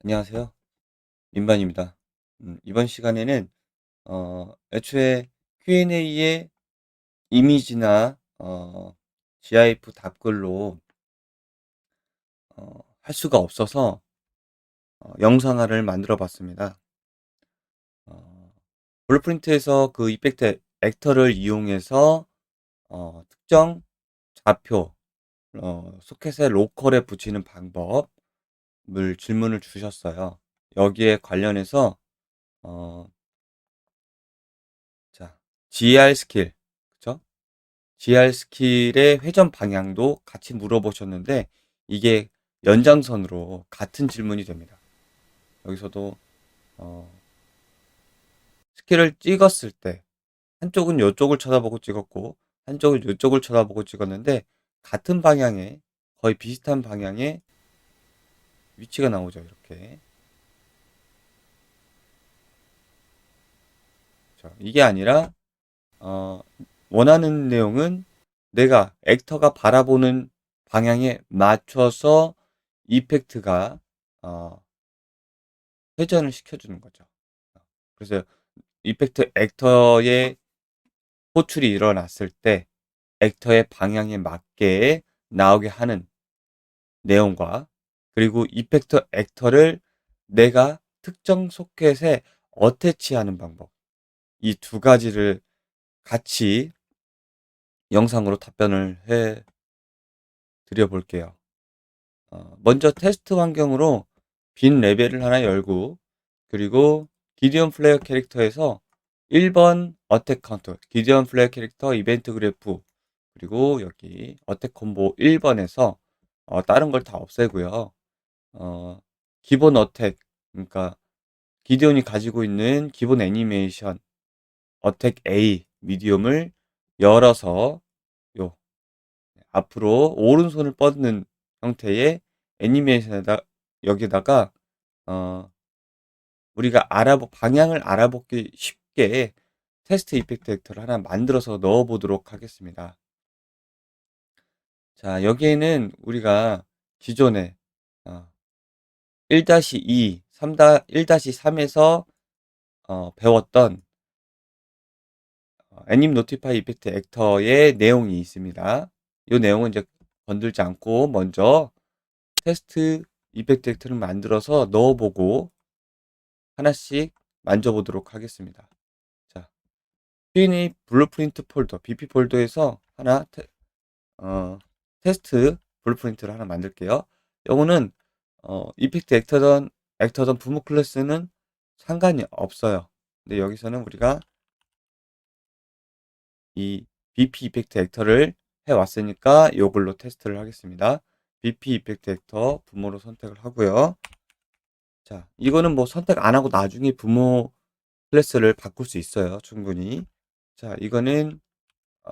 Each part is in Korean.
안녕하세요. 민반입니다. 이번 시간에는 애초에 Q&A의 이미지나 GIF 답글로 할 수가 없어서 영상화를 만들어 봤습니다. 어, 블루프린트에서 그 이펙트 액터를 이용해서 특정 좌표 소켓의 로컬에 붙이는 방법을 질문을 주셨어요. 여기에 관련해서 어, 자, GR 스킬, 그쵸? GR 스킬의 회전 방향도 같이 물어보셨는데 이게 연장선으로 같은 질문이 됩니다. 여기서도 어, 스킬을 찍었을 때 한쪽은 이쪽을 쳐다보고 찍었고 한쪽은 이쪽을 쳐다보고 찍었는데 같은 방향에 거의 비슷한 방향에 위치가 나오죠. 이렇게. 자, 이게 아니라 어, 원하는 내용은 내가 액터가 바라보는 방향에 맞춰서 이펙트가 어, 회전을 시켜주는 거죠. 그래서 이펙트 액터의 호출이 일어났을 때 액터의 방향에 맞게 나오게 하는 내용과 그리고 이펙트 액터를 내가 특정 소켓에 어태치하는 방법 이 두 가지를 같이 영상으로 답변을 해 드려 볼게요. 먼저 테스트 환경으로 빈 레벨을 하나 열고 그리고 기디언 플레이어 캐릭터에서 1번 어택 카운터, 기디언 플레이어 캐릭터 이벤트 그래프 그리고 여기 어택 콤보 1번에서 다른 걸 다 없애고요. 어, 기본 어택, 그러니까 기디언이 가지고 있는 기본 애니메이션 어택 A 미디움을 열어서 요 앞으로 오른손을 뻗는 형태의 애니메이션에다 여기다가 어, 우리가 방향을 알아보기 쉽게 테스트 이펙트 벡터를 하나 만들어서 넣어 보도록 하겠습니다. 자, 여기에는 우리가 기존에 1-2, 1-3에서 배웠던 애님 노티파이 이펙트 액터의 내용이 있습니다. 이 내용은 이제 건들지 않고 먼저 테스트 이펙트 액터를 만들어서 넣어보고 하나씩 만져보도록 하겠습니다. 자, Q&A 블루프린트 폴더, BP 폴더에서 하나 테스트 블루프린트를 하나 만들게요. 요거는 이펙트 액터던 부모 클래스는 상관이 없어요. 근데 여기서는 우리가 이 BP 이펙트 액터를 해왔으니까 이걸로 테스트를 하겠습니다. BP 이펙트 액터 부모로 선택을 하고요. 자, 이거는 뭐 선택 안 하고 나중에 부모 클래스를 바꿀 수 있어요. 충분히. 자, 이거는 어,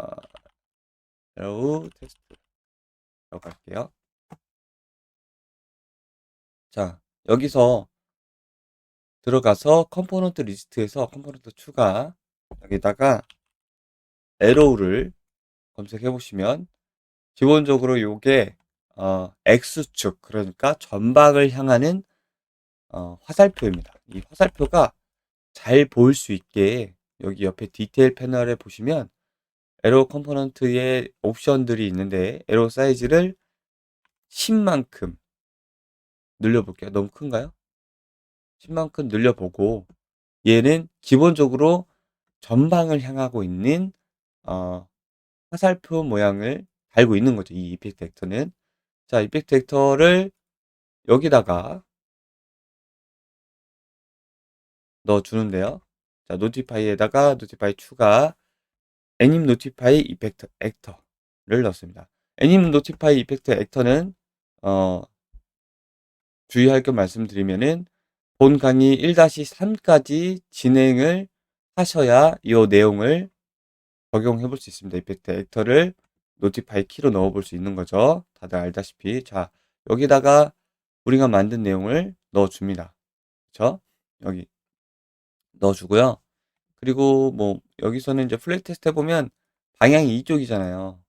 로우 테스트라고 할게요. 자, 여기서 들어가서 컴포넌트 리스트에서 컴포넌트 추가 여기다가 에로우를 검색해 보시면 기본적으로 요게 X축 그러니까 전방을 향하는 화살표입니다. 이 화살표가 잘 보일 수 있게 여기 옆에 디테일 패널에 보시면 에로 컴포넌트의 옵션들이 있는데 에로 사이즈를 10만큼 늘려볼게요. 너무 큰가요? 10만큼 늘려보고 얘는 기본적으로 전방을 향하고 있는 어, 화살표 모양을 달고 있는 거죠. 이 이펙트 벡터는. 자, 이펙트 벡터를 여기다가 넣어주는데요. 자, 노티파이에다가 노티파이 추가 애님 노티파이 이펙트 액터를 넣습니다. 애님 노티파이 이펙트 액터는 주의할 점 말씀드리면은 본 강의 1-3까지 진행을 하셔야 이 내용을 적용해 볼 수 있습니다. 이펙트 액터를 노티파이 키로 넣어 볼 수 있는 거죠. 다들 알다시피. 자, 여기다가 우리가 만든 내용을 넣어 줍니다. 그쵸? 여기 넣어 주고요. 그리고 뭐 여기서는 이제 플레이 테스트 해보면 방향이 이쪽이잖아요.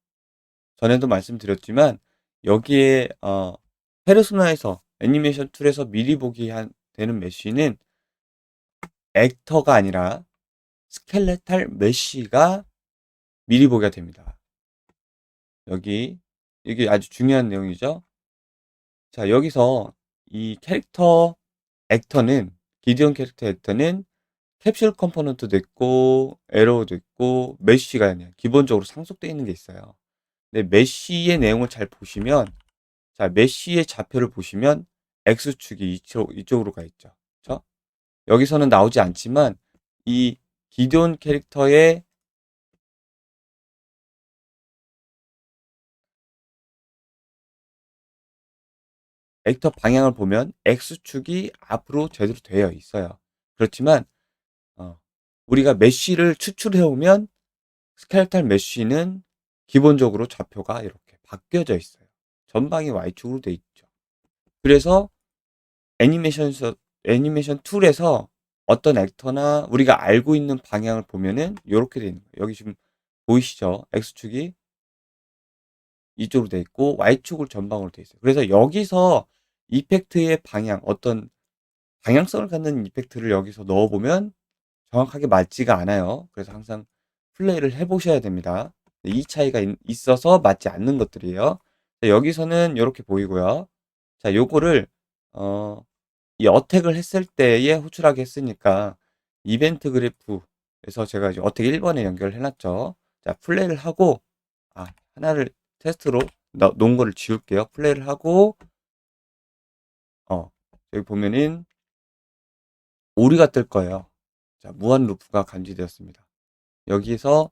전에도 말씀드렸지만 여기에 페르소나에서 애니메이션 툴에서 미리 보기 되는 메쉬는 액터가 아니라 스켈레탈 메쉬가 미리 보기가 됩니다. 이게 아주 중요한 내용이죠. 자, 여기서 이 캐릭터 액터는, 기디온 캐릭터 액터는 캡슐 컴포넌트도 있고, 에러도 있고, 메쉬가 그냥 기본적으로 상속되어 있는 게 있어요. 근데 메쉬의 내용을 잘 보시면, 자, 메쉬의 좌표를 보시면, X축이 이쪽으로 가 있죠. 그쵸? 여기서는 나오지 않지만, 이 기디온 캐릭터의 액터 방향을 보면 X축이 앞으로 제대로 되어 있어요. 그렇지만 우리가 메쉬를 추출해 오면 스켈레탈 메쉬는 기본적으로 좌표가 이렇게 바뀌어져 있어요. 전방이 Y축으로 되어 있죠. 그래서 애니메이션 툴에서 어떤 액터나 우리가 알고 있는 방향을 보면은 이렇게 되어 있는 거예요. 여기 지금 보이시죠? X축이 이쪽으로 되어 있고 Y축으로 전방으로 되어 있어요. 그래서 여기서 이펙트의 방향, 어떤 방향성을 갖는 이펙트를 여기서 넣어보면 정확하게 맞지가 않아요. 그래서 항상 플레이를 해보셔야 됩니다. 이 차이가 있어서 맞지 않는 것들이에요. 자, 여기서는 이렇게 보이고요. 자, 요거를 이 어택을 했을 때에 호출하게 했으니까 이벤트 그래프에서 제가 이제 어택 1번에 연결을 해놨죠. 자, 플레이를 하고 하나를 테스트로 놓은 거를 지울게요. 플레이를 하고 여기 보면은 오류가 뜰 거예요. 자, 무한 루프가 감지되었습니다. 여기서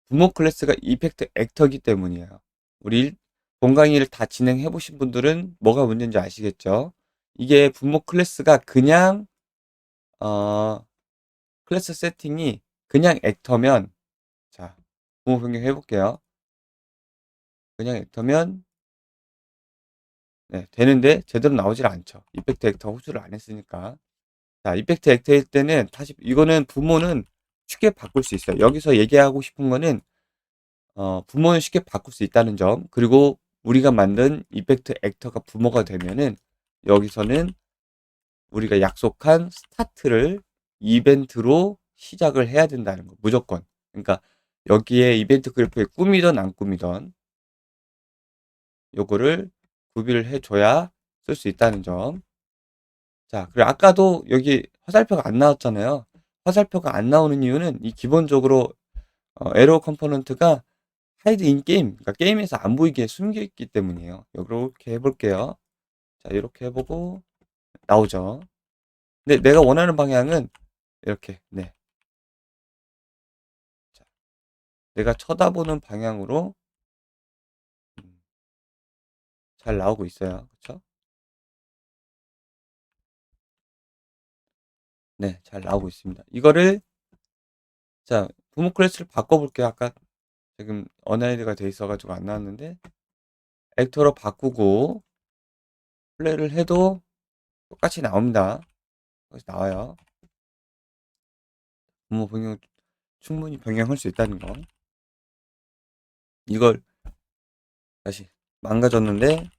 부모 클래스가 이펙트 액터이기 때문이에요. 우리 본 강의를 다 진행해 보신 분들은 뭐가 문제인지 아시겠죠? 이게 부모 클래스가 그냥 클래스 세팅이 그냥 액터면, 자, 부모 변경 해볼게요. 그냥 액터면 네, 되는데 제대로 나오질 않죠. 이펙트 액터 호출을 안 했으니까. 자, 이펙트 액터일 때는 다시 이거는 부모는 쉽게 바꿀 수 있어요. 여기서 얘기하고 싶은 거는 부모는 쉽게 바꿀 수 있다는 점, 그리고 우리가 만든 이펙트 액터가 부모가 되면은 여기서는 우리가 약속한 스타트를 이벤트로 시작을 해야 된다는 거, 무조건. 그러니까 여기에 이벤트 그래프에 꾸미던 안 꾸미던 요거를 구비를 해줘야 쓸 수 있다는 점. 자, 그리고 아까도 여기 화살표가 안 나왔잖아요. 화살표가 안 나오는 이유는 이 기본적으로 에러 컴포넌트가 하이드 인 게임, 그러니까 게임에서 안 보이게 숨겨 있기 때문이에요. 이렇게 해볼게요. 자, 이렇게 해보고 나오죠. 근데 내가 원하는 방향은 이렇게, 네. 자, 내가 쳐다보는 방향으로 잘 나오고 있어요. 그쵸? 네, 잘 나오고 있습니다. 이거를, 자, 부모 클래스를 바꿔볼게요. 아까 지금 언하이드가 돼 있어가지고 안 나왔는데, 액터로 바꾸고 플레이를 해도 똑같이 나옵니다. 똑같이 나와요. 부모 변경, 충분히 변경할 수 있다는 거. 이걸 다시 망가졌는데,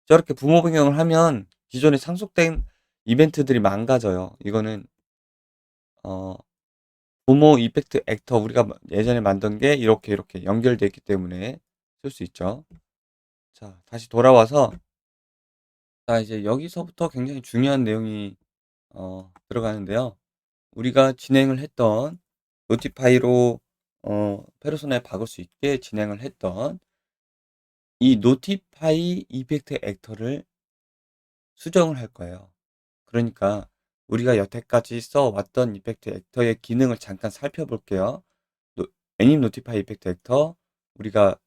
저렇게 부모 변경을 하면 기존에 상속된 이벤트들이 망가져요. 이거는 어, 부모 이펙트 액터 우리가 예전에 만든 게 이렇게 연결되어 있기 때문에 쓸 수 있죠. 자, 다시 돌아와서 자, 이제 여기서부터 굉장히 중요한 내용이 들어가는데요. 우리가 진행을 했던 노티파이로 페르소나에 박을 수 있게 진행을 했던 이 노티파이 이펙트 액터를 수정을 할 거예요. 그러니까 우리가 여태까지 써왔던 이펙트 액터의 기능을 잠깐 살펴볼게요. 애님 노티파이 이펙트 액터 우리가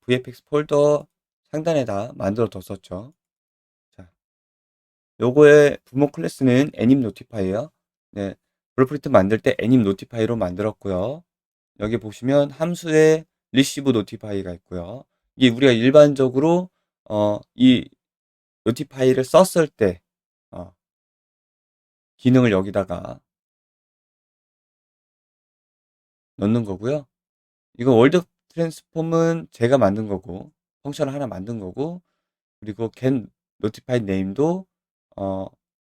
VFX 폴더 상단에다 만들어 뒀었죠. 자, 요거의 부모 클래스는 애님 노티파이예요. 네, 블루프린트 만들 때 애님 노티파이로 만들었고요. 여기 보시면 함수에 리시브 노티파이가 있고요. 이게 우리가 일반적으로 이 노티파이를 썼을 때 기능을 여기다가 넣는 거고요. 이거 월드 트랜스폼은 제가 만든 거고 펑션을 하나 만든 거고 그리고 get notified name도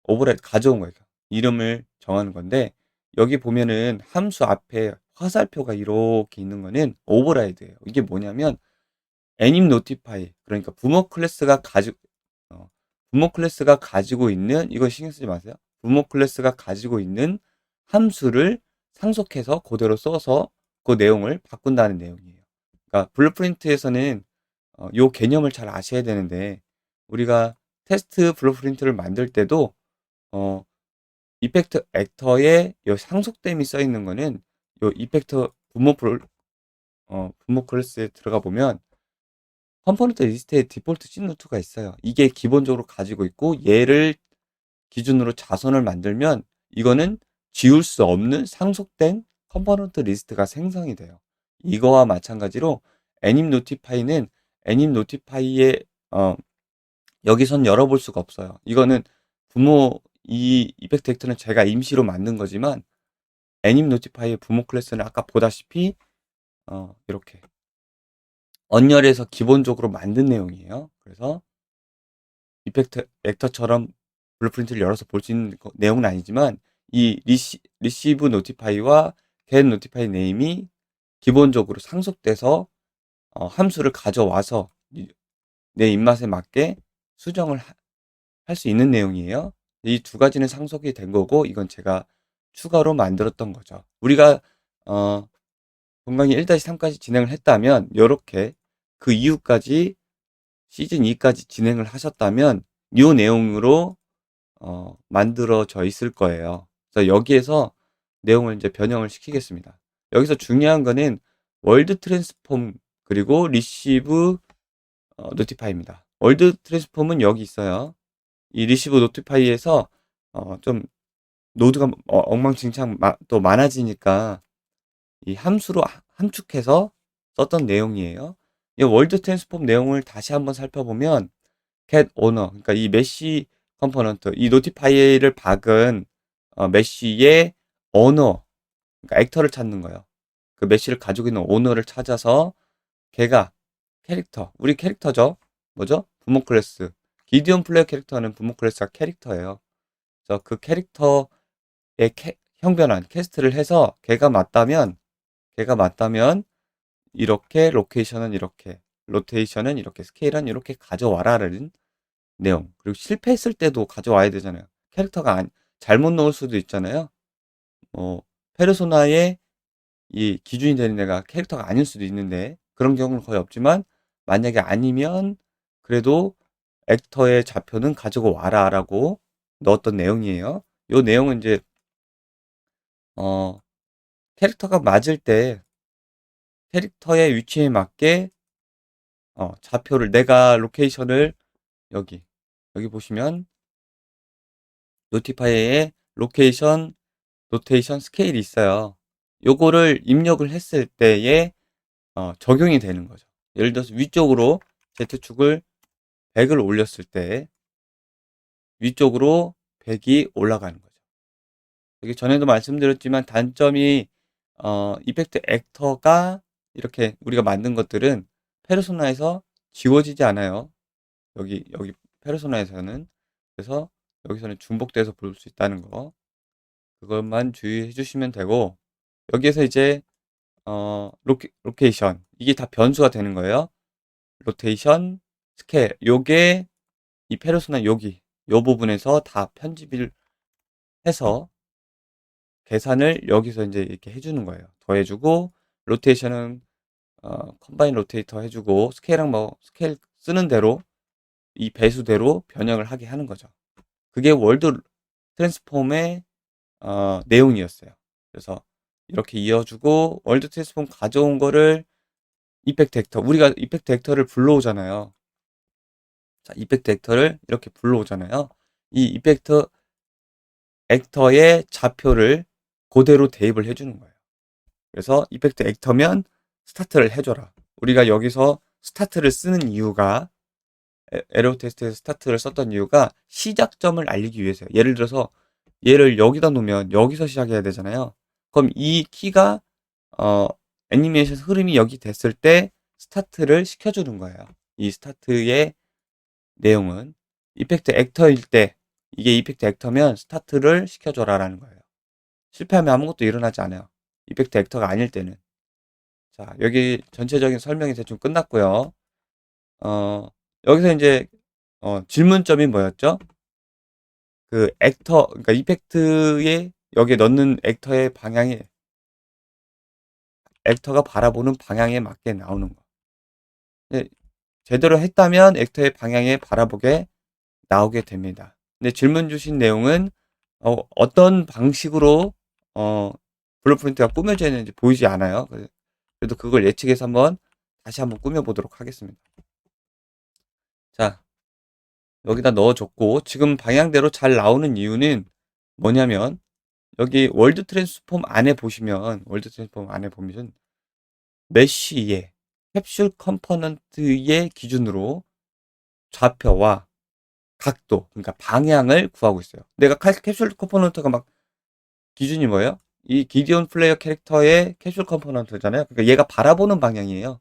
오버라이드 가져온 거예요. 이름을 정하는 건데 여기 보면은 함수 앞에 화살표가 이렇게 있는 거는 오버라이드예요. 이게 뭐냐면 anim notify, 그러니까 부모 클래스가 가지고 있는, 이거 신경 쓰지 마세요. 부모 클래스가 가지고 있는 함수를 상속해서 그대로 써서 그 내용을 바꾼다는 내용이에요. 그러니까 블루프린트에서는 요 개념을 잘 아셔야 되는데, 우리가 테스트 블루프린트를 만들 때도 어, 이펙트 액터에 요 상속됨이 써 있는 거는 요 이펙트 부모 클래스에 들어가 보면 컴포넌트 리스트에 디폴트 씬노트가 있어요. 이게 기본적으로 가지고 있고, 얘를 기준으로 자선을 만들면 이거는 지울 수 없는 상속된 컴포넌트 리스트가 생성이 돼요. 이거와 마찬가지로 애님 노티파이는 애님 노티파이에 여기선 열어볼 수가 없어요. 이거는 이 이펙트 벡터는 제가 임시로 만든 거지만 애님 노티파이의 부모 클래스는 아까 보다시피 이렇게 언열에서 기본적으로 만든 내용이에요. 그래서 이펙트 벡터처럼 블루프린트를 열어서 볼 수 있는 내용은 아니지만 이 리시브 노티파이와 get 노티파이 네임이 기본적으로 상속돼서 함수를 가져와서 내 입맛에 맞게 수정을 할 수 있는 내용이에요. 이 두 가지는 상속이 된 거고, 이건 제가 추가로 만들었던 거죠. 우리가 본강의 1-3까지 진행을 했다면, 이렇게 그 이후까지 시즌 2까지 진행을 하셨다면 이 내용으로 만들어져 있을 거예요. 그래서 여기에서 내용을 이제 변형을 시키겠습니다. 여기서 중요한 거는 월드 트랜스폼 그리고 리시브 노티파이입니다. 월드 트랜스폼은 여기 있어요. 이 리시브 노티파이에서 좀 노드가 엉망진창 또 많아지니까 이 함수로 함축해서 썼던 내용이에요. 이 월드 트랜스폼 내용을 다시 한번 살펴보면 get owner, 그러니까 이 메시 컴포넌트, 이 노티파이를 박은 메시의 오너, 그러니까 액터를 찾는 거예요. 그 메시를 가지고 있는 오너를 찾아서 걔가 캐릭터, 우리 캐릭터죠. 뭐죠? 부모 클래스. 기디온 플레이어 캐릭터는 부모 클래스가 캐릭터예요. 그래서 그 캐릭터의 형변환, 캐스트를 해서 걔가 맞다면 이렇게 로케이션은 이렇게, 로테이션은 이렇게, 스케일은 이렇게 가져와라라는 내용. 그리고 실패했을 때도 가져와야 되잖아요. 캐릭터가 잘못 넣을 수도 있잖아요. 페르소나의 이 기준이 되는 애가 캐릭터가 아닐 수도 있는데, 그런 경우는 거의 없지만, 만약에 아니면 그래도 액터의 좌표는 가지고 와라라고 넣었던 내용이에요. 이 내용은 이제 캐릭터가 맞을 때 캐릭터의 위치에 맞게 좌표를, 내가 로케이션을 여기 보시면 노티파이에 로케이션, 로테이션, 스케일이 있어요. 요거를 입력을 했을 때에 적용이 되는 거죠. 예를 들어서 위쪽으로 Z축을 100을 올렸을 때 위쪽으로 100이 올라가는 거죠. 여기 전에도 말씀드렸지만 단점이 이펙트 액터가 이렇게 우리가 만든 것들은 페르소나에서 지워지지 않아요. 여기 페르소나에서는. 그래서 여기서는 중복돼서 볼 수 있다는 거, 그것만 주의해 주시면 되고, 여기에서 이제 로케이션, 이게 다 변수가 되는 거예요. 로테이션, 스케일, 요게 이 페르소나 여기 요 부분에서 다 편집을 해서 계산을 여기서 이제 이렇게 해주는 거예요. 더해주고, 로테이션은 컴바인 로테이터 해주고, 스케일은 뭐 스케일 쓰는 대로 이 배수대로 변형을 하게 하는 거죠. 그게 월드 트랜스폼의 내용이었어요. 그래서 이렇게 이어주고, 월드 트랜스폼 가져온 거를 이펙트 액터, 우리가 이펙트 액터를 불러오잖아요. 자, 이펙트 액터를 이렇게 불러오잖아요. 이 이펙트 액터의 좌표를 그대로 대입을 해주는 거예요. 그래서 이펙트 액터면 스타트를 해줘라. 우리가 여기서 스타트를 쓰는 이유가, 에러 테스트에서 스타트를 썼던 이유가 시작점을 알리기 위해서요. 예를 들어서 얘를 여기다 놓으면 여기서 시작해야 되잖아요. 그럼 이 키가 애니메이션 흐름이 여기 됐을 때 스타트를 시켜주는 거예요. 이 스타트의 내용은 이펙트 액터일 때, 이게 이펙트 액터면 스타트를 시켜줘라라는 거예요. 실패하면 아무것도 일어나지 않아요. 이펙트 액터가 아닐 때는. 자, 여기 전체적인 설명이 대충 끝났고요. 여기서 이제 질문점이 뭐였죠? 그 액터, 그러니까 이펙트에 여기에 넣는 액터의 방향이 액터가 바라보는 방향에 맞게 나오는 거. 네, 제대로 했다면 액터의 방향에 바라보게 나오게 됩니다. 근데 질문 주신 내용은 떤 방식으로 블루프린트가 꾸며져 있는지 보이지 않아요. 그래도 그걸 예측해서 다시 한번 꾸며보도록 하겠습니다. 자, 여기다 넣어줬고 지금 방향대로 잘 나오는 이유는 뭐냐면 여기 월드 트랜스폼 안에 보시면 메쉬의 캡슐 컴포넌트의 기준으로 좌표와 각도, 그러니까 방향을 구하고 있어요. 내가 캡슐 컴포넌트가 막 기준이 뭐예요? 이 기디온 플레이어 캐릭터의 캡슐 컴포넌트잖아요. 그러니까 얘가 바라보는 방향이에요.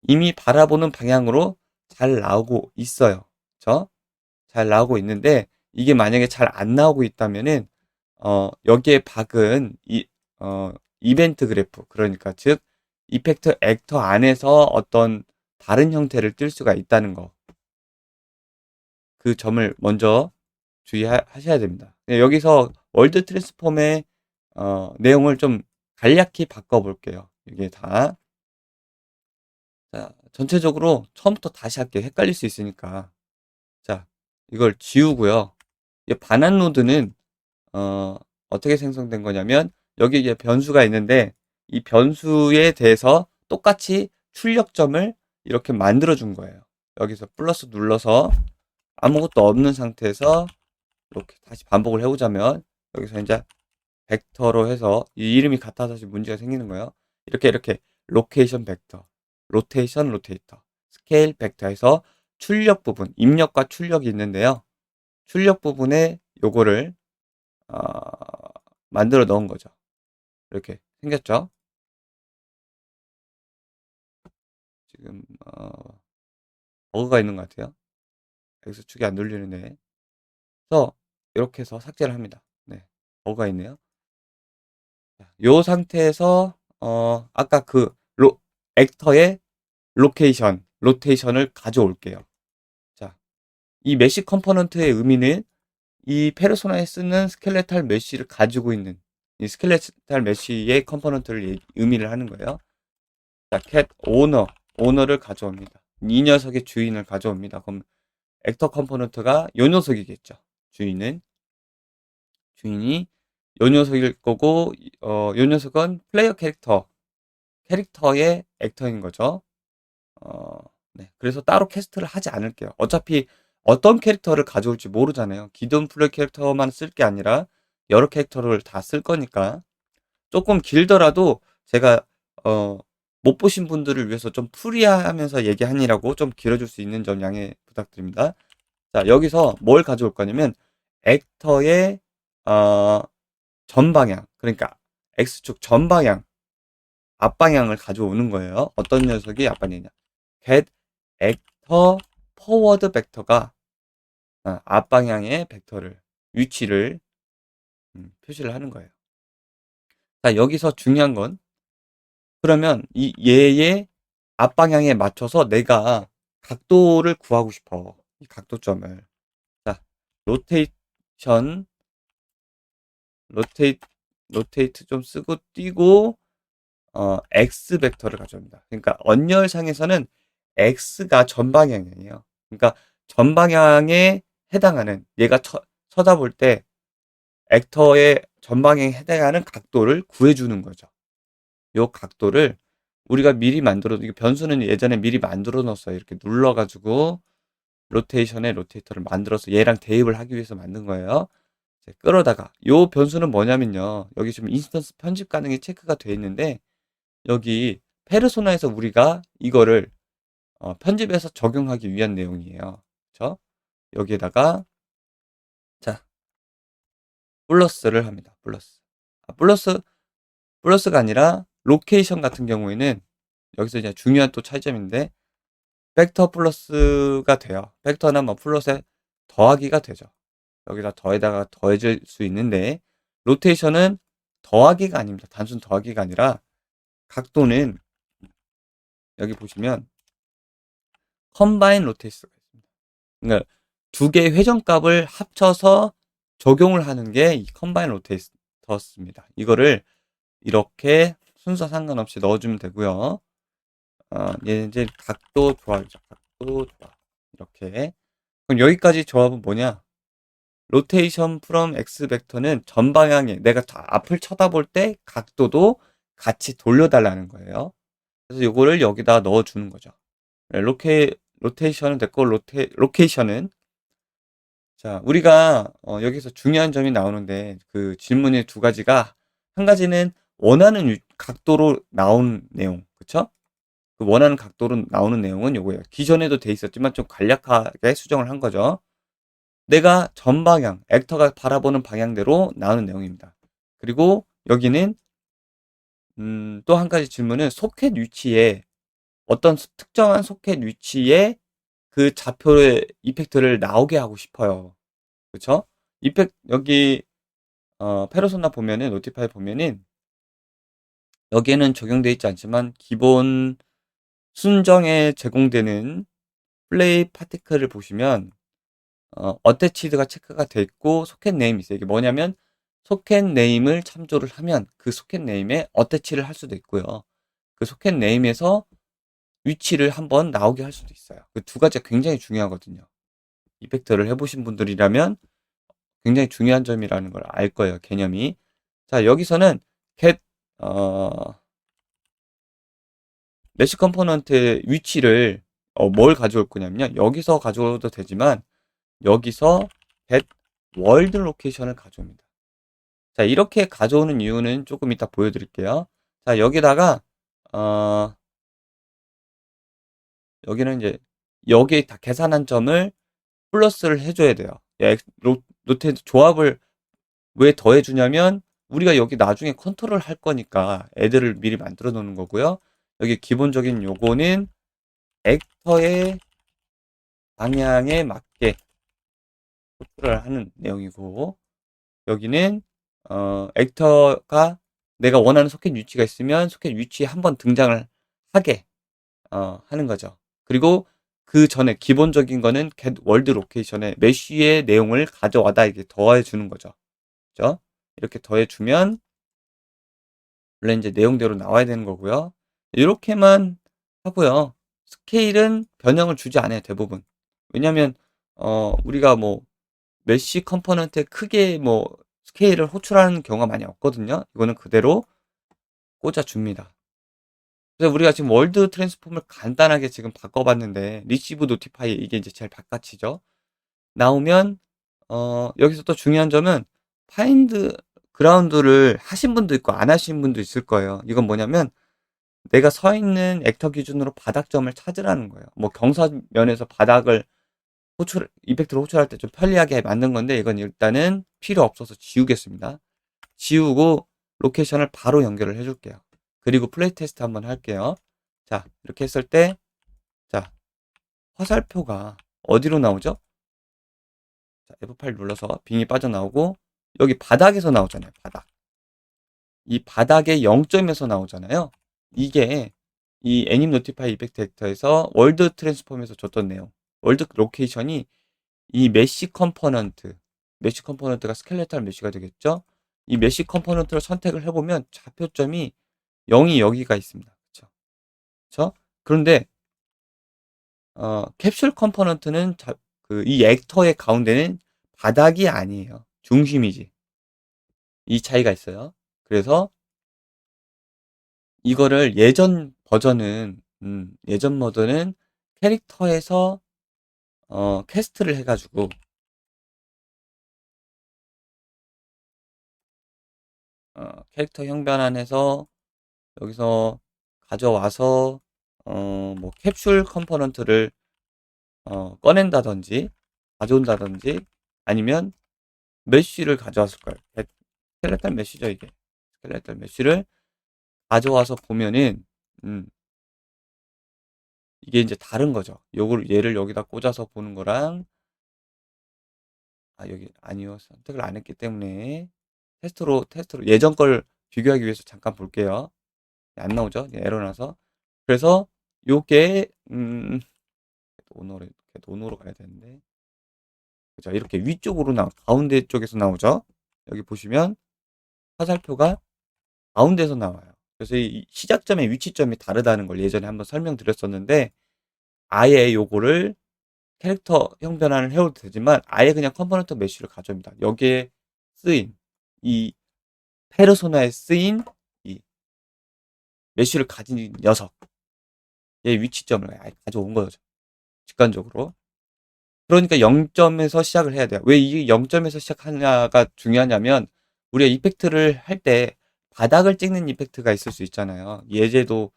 이미 바라보는 방향으로 잘 나오고 있어요. 그렇죠? 잘 나오고 있는데 이게 만약에 잘 안 나오고 있다면은 여기에 박은 이벤트 그래프, 그러니까 즉 이펙트 액터 안에서 어떤 다른 형태를 띌 수가 있다는 거. 그 점을 먼저 주의하셔야 됩니다. 여기서 월드 트랜스폼의 내용을 좀 간략히 바꿔볼게요. 이게 다. 자, 전체적으로 처음부터 다시 할게요. 헷갈릴 수 있으니까. 자, 이걸 지우고요. 이 반환 노드는 어떻게 생성된 거냐면 여기 이제 변수가 있는데 이 변수에 대해서 똑같이 출력점을 이렇게 만들어 준 거예요. 여기서 플러스 눌러서 아무것도 없는 상태에서 이렇게 다시 반복을 해보자면 여기서 이제 벡터로 해서 이 이름이 같아서 문제가 생기는 거예요. 이렇게 로케이션 벡터, 로테이션 로테이터, 스케일 벡터에서 출력 부분, 입력과 출력이 있는데요. 출력 부분에 요거를 만들어 넣은 거죠. 이렇게 생겼죠. 지금 버그가 있는 것 같아요. X축이 안 눌리는데. 그래서 이렇게 해서 삭제를 합니다. 네, 버그가 있네요. 요 상태에서 아까 그 액터의 로테이션을 가져올게요. 자, 이 메쉬 컴포넌트의 의미는 이 페르소나에 쓰는 스켈레탈 메쉬를 가지고 있는 이 스켈레탈 메쉬의 컴포넌트를 의미를 하는 거예요. 자, cat 오너를 가져옵니다. 이 녀석의 주인을 가져옵니다. 그럼 액터 컴포넌트가 요 녀석이겠죠. 주인이 요 녀석일 거고 요 녀석은 플레이어 캐릭터의 액터인 거죠. 네. 그래서 따로 캐스트를 하지 않을게요. 어차피 어떤 캐릭터를 가져올지 모르잖아요. 기존 플레이 캐릭터만 쓸 게 아니라 여러 캐릭터를 다 쓸 거니까 조금 길더라도 제가 못 보신 분들을 위해서 좀 풀이하면서 얘기하니라고 좀 길어질 수 있는 점 양해 부탁드립니다. 자, 여기서 뭘 가져올 거냐면 액터의 전방향, 그러니까 X축 전방향, 앞방향을 가져오는 거예요. 어떤 녀석이 앞방향이냐? get 액터 포워드 벡터가 앞방향의 벡터를 위치를 표시를 하는 거예요. 자, 여기서 중요한 건 그러면 이 얘의 앞방향에 맞춰서 내가 각도를 구하고 싶어. 이 각도점을. 자, 로테이션 로테이트 좀 쓰고 띄고 X 벡터를 가져옵니다. 그러니까 언열상에서는 X가 전방향이에요. 그러니까 전방향에 해당하는 얘가 쳐다볼 때 액터의 전방향에 해당하는 각도를 구해주는 거죠. 요 각도를 우리가 미리 이게 변수는 예전에 미리 만들어 놨어요. 이렇게 눌러가지고 로테이션의 로테이터를 만들어서 얘랑 대입을 하기 위해서 만든 거예요. 끌어다가 요 변수는 뭐냐면요. 여기 지금 인스턴스 편집 가능이 체크가 되어 있는데 여기 페르소나에서 우리가 이거를 편집해서 적용하기 위한 내용이에요. 그렇죠? 여기에다가 자 플러스를 합니다. 플러스가 아니라 로케이션 같은 경우에는 여기서 이제 중요한 또 차이점인데 벡터 플러스가 돼요. 벡터는 뭐 플러스에 더하기가 되죠. 여기다 더에다가 더해질 수 있는데, 로테이션은 더하기가 아닙니다. 단순 더하기가 아니라 각도는 여기 보시면 컴바인 로테이스가 있습니다. 그러니까 두 개의 회전값을 합쳐서 적용을 하는 게 이 컴바인 로테이터스입니다. 이거를 이렇게 순서 상관없이 넣어주면 되고요. 이제 각도 조합이죠. 각도 조합. 이렇게. 그럼 여기까지 조합은 뭐냐? 로테이션 프롬 X 벡터는 전 방향에 내가 앞을 쳐다볼 때 각도도 같이 돌려달라는 거예요. 그래서 이거를 여기다 넣어주는 거죠. 로테이션은 됐고, 로케이션은 자, 우리가 여기서 중요한 점이 나오는데 그 질문의 두 가지가 한 가지는 원하는 각도로 나온 내용, 그쵸? 그 원하는 각도로 나오는 내용은 요거예요. 기존에도 돼 있었지만 좀 간략하게 수정을 한 거죠. 내가 전방향, 액터가 바라보는 방향대로 나오는 내용입니다. 그리고 여기는 또 한 가지 질문은 소켓 위치에 어떤 특정한 소켓 위치에 그 좌표의 이펙트를 나오게 하고 싶어요. 그쵸? 여기 페르소나 보면은 노티파이 보면은 여기에는 적용되어 있지 않지만 기본 순정에 제공되는 플레이 파티클을 보시면 어태치드가 체크가 돼 있고 소켓 네임이 있어요. 이게 뭐냐면 소켓 네임을 참조를 하면 그 소켓 네임에 어태치를 할 수도 있고요. 그 소켓 네임에서 위치를 한번 나오게 할 수도 있어요. 그 두 가지가 굉장히 중요하거든요. 이펙터를 해보신 분들이라면 굉장히 중요한 점이라는 걸 알 거예요. 개념이. 자, 여기서는 get 메쉬 컴포넌트의 위치를 뭘 가져올 거냐면요. 여기서 가져오도 되지만 여기서 get world location을 가져옵니다. 자, 이렇게 가져오는 이유는 조금 이따 보여드릴게요. 자, 여기다가 여기는 이제 여기에 다 계산한 점을 플러스를 해줘야 돼요. 노트 조합을 왜 더해주냐면 우리가 여기 나중에 컨트롤 할 거니까 애들을 미리 만들어 놓는 거고요. 여기 기본적인 요거는 액터의 방향에 맞게 호출을 하는 내용이고 여기는 액터가 내가 원하는 소켓 위치가 있으면 소켓 위치에 한번 등장을 하게 하는 거죠. 그리고 그 전에 기본적인 거는 get world location에 메쉬의 내용을 가져와다 이렇게 더해 주는 거죠. 그죠? 이렇게 더해 주면 원래 이제 내용대로 나와야 되는 거고요. 이렇게만 하고요. 스케일은 변형을 주지 않아요, 대부분. 왜냐면 우리가 뭐 메쉬 컴포넌트에 크게 뭐 스케일을 호출하는 경우가 많이 없거든요. 이거는 그대로 꽂아줍니다. 그래서 우리가 지금 월드 트랜스폼을 간단하게 지금 바꿔봤는데 리시브 노티파이 이게 이제 제일 바깥이죠. 나오면 여기서 또 중요한 점은 파인드 그라운드를 하신 분도 있고 안 하신 분도 있을 거예요. 이건 뭐냐면 내가 서 있는 액터 기준으로 바닥점을 찾으라는 거예요. 뭐 경사면에서 바닥을 이펙트를 호출할 때 좀 편리하게 만든 건데 이건 일단은 필요 없어서 지우겠습니다. 지우고 로케이션을 바로 연결을 해줄게요. 그리고 플레이 테스트 한번 할게요. 자, 이렇게 했을 때, 자, 화살표가 어디로 나오죠? 자, F8 눌러서 빙이 빠져나오고, 여기 바닥에서 나오잖아요, 바닥. 이 바닥의 0점에서 나오잖아요. 이게 이 애님 노티파이 이펙트 벡터에서 월드 트랜스폼에서 줬던 내용. 월드 로케이션이 이 메쉬 컴포넌트가 스켈레탈 메쉬가 되겠죠? 이 메쉬 컴포넌트를 선택을 해보면 좌표점이 0이 여기가 있습니다. 그쵸? 그쵸? 그런데, 캡슐 컴포넌트는 이 액터의 가운데는 바닥이 아니에요. 중심이지. 이 차이가 있어요. 그래서 이거를 예전 모드는 캐릭터에서, 캐스트를 해가지고, 캐릭터 형변환해서 여기서 가져와서, 뭐 캡슐 컴포넌트를, 꺼낸다든지, 가져온다든지, 아니면 메쉬를 가져왔을 거예요. 스켈레탈 메쉬죠, 이게. 스켈레탈 메쉬를 가져와서 보면은, 음, 이게 이제 다른 거죠. 요걸 얘를 여기다 꽂아서 보는 거랑 여기 아니요. 선택을 안 했기 때문에 테스트로 예전 걸 비교하기 위해서 잠깐 볼게요. 안 나오죠? 에러 나서. 그래서 요게 노노로 가야 되는데. 그죠? 이렇게 위쪽으로 가운데 쪽에서 나오죠? 여기 보시면 화살표가 가운데서 나와요. 그래서 이 시작점의 위치점이 다르다는 걸 예전에 한번 설명드렸었는데, 아예 요거를 캐릭터형 변환을 해도 되지만 아예 그냥 컴포넌트 메쉬를 가져옵니다. 여기에 쓰인 이 페르소나에 쓰인 이 메쉬를 가진 녀석의 위치점을 아예 가져온 거죠. 직관적으로. 그러니까 0점에서 시작을 해야 돼요. 왜 이 0점에서 시작하냐가 중요하냐면 우리가 이펙트를 할 때 바닥을 찍는 이펙트가 있을 수 있잖아요. 예제도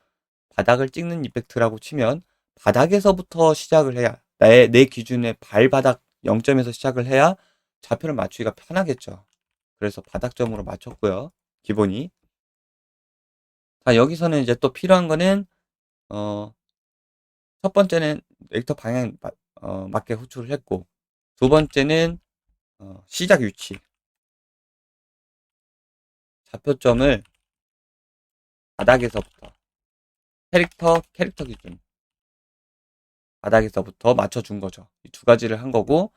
바닥을 찍는 이펙트라고 치면 바닥에서부터 시작을 해야 내 기준의 발바닥 0점에서 시작을 해야 좌표를 맞추기가 편하겠죠. 그래서 바닥점으로 맞췄고요. 기본이. 자, 여기서는 이제 또 필요한 거는 첫 번째는 벡터 방향 맞게 호출을 했고, 두 번째는 시작 위치 좌표점을 바닥에서부터 캐릭터 기준 바닥에서부터 맞춰준 거죠. 이 두 가지를 한 거고,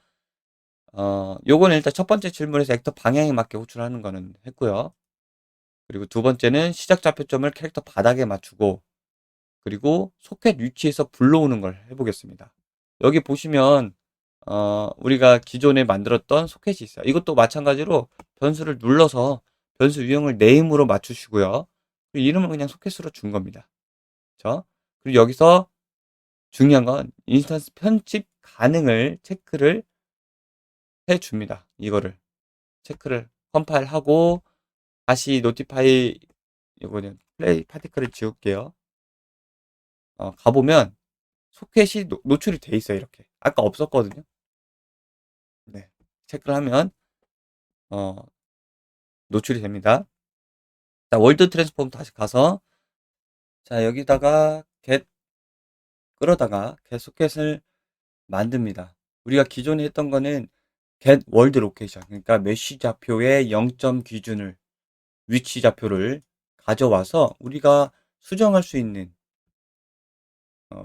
요거는 일단 첫 번째 질문에서 벡터 방향에 맞게 호출하는 거는 했고요. 그리고 두 번째는 시작 좌표점을 캐릭터 바닥에 맞추고, 그리고 소켓 위치에서 불러오는 걸 해보겠습니다. 여기 보시면 우리가 기존에 만들었던 소켓이 있어요. 이것도 마찬가지로 변수를 눌러서 변수 유형을 name으로 맞추시고요. 이름은 그냥 소켓으로 준 겁니다. 그렇죠? 그리고 여기서 중요한 건 인스턴스 편집 가능을 체크를 해줍니다. 이거를 체크를 컴파일하고 다시 노티파이 이거는 플레이 파티클을 지울게요. 가보면 소켓이 노출이 돼 있어요. 이렇게 아까 없었거든요. 네, 체크를 하면 노출이 됩니다. 자, 월드 트랜스폼 다시 가서 자, 여기다가 get 끌어다가 get 소켓을 만듭니다. 우리가 기존에 했던 거는 get world location, 그러니까 메쉬 좌표의 0점 기준을 위치 좌표를 가져와서 우리가 수정할 수 있는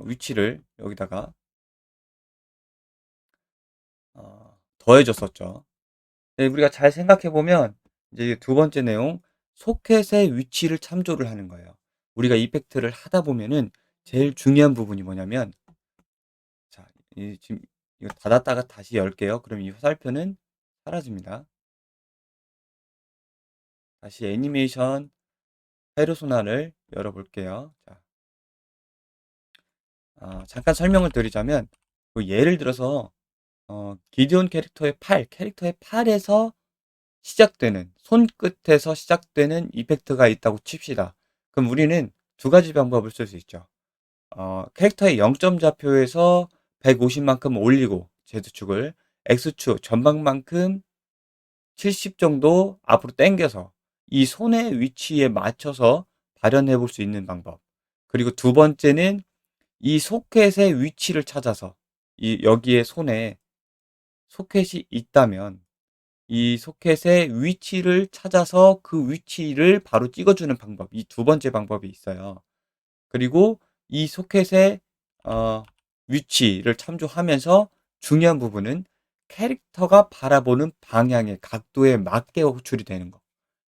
위치를 여기다가 더해줬었죠. 네, 우리가 잘 생각해 보면 이제 두 번째 내용 소켓의 위치를 참조를 하는 거예요. 우리가 이펙트를 하다 보면은 제일 중요한 부분이 뭐냐면 자, 지금 이거 닫았다가 다시 열게요. 그럼 이 화살표는 사라집니다. 다시 애니메이션 페르소나를 열어볼게요. 자, 잠깐 설명을 드리자면 예를 들어서 기디온 캐릭터의 팔에서 시작되는 손끝에서 시작되는 이펙트가 있다고 칩시다. 그럼 우리는 두 가지 방법을 쓸 수 있죠. 캐릭터의 0점 좌표에서 150만큼 올리고 Z축을 X축 전방만큼 70 정도 앞으로 당겨서 이 손의 위치에 맞춰서 발현해 볼 수 있는 방법. 그리고 두 번째는 이 소켓의 위치를 찾아서 여기에 손에 소켓이 있다면 이 소켓의 위치를 찾아서 그 위치를 바로 찍어주는 방법. 이 두 번째 방법이 있어요. 그리고 이 소켓의 위치를 참조하면서 중요한 부분은 캐릭터가 바라보는 방향의 각도에 맞게 호출이 되는 거.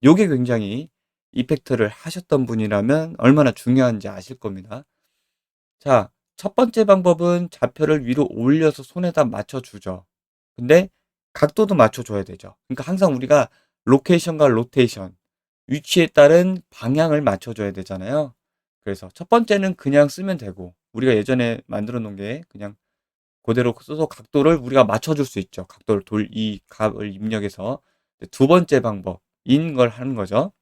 요게 굉장히 이펙트를 하셨던 분이라면 얼마나 중요한지 아실 겁니다. 자, 첫 번째 방법은 좌표를 위로 올려서 손에다 맞춰주죠. 근데 각도도 맞춰줘야 되죠. 그러니까 항상 우리가 로케이션과 로테이션, 위치에 따른 방향을 맞춰줘야 되잖아요. 그래서 첫 번째는 그냥 쓰면 되고, 우리가 예전에 만들어 놓은 게 그냥 그대로 써서 각도를 우리가 맞춰줄 수 있죠. 각도를 이 값을 입력해서. 두 번째 방법인 걸 하는 거죠.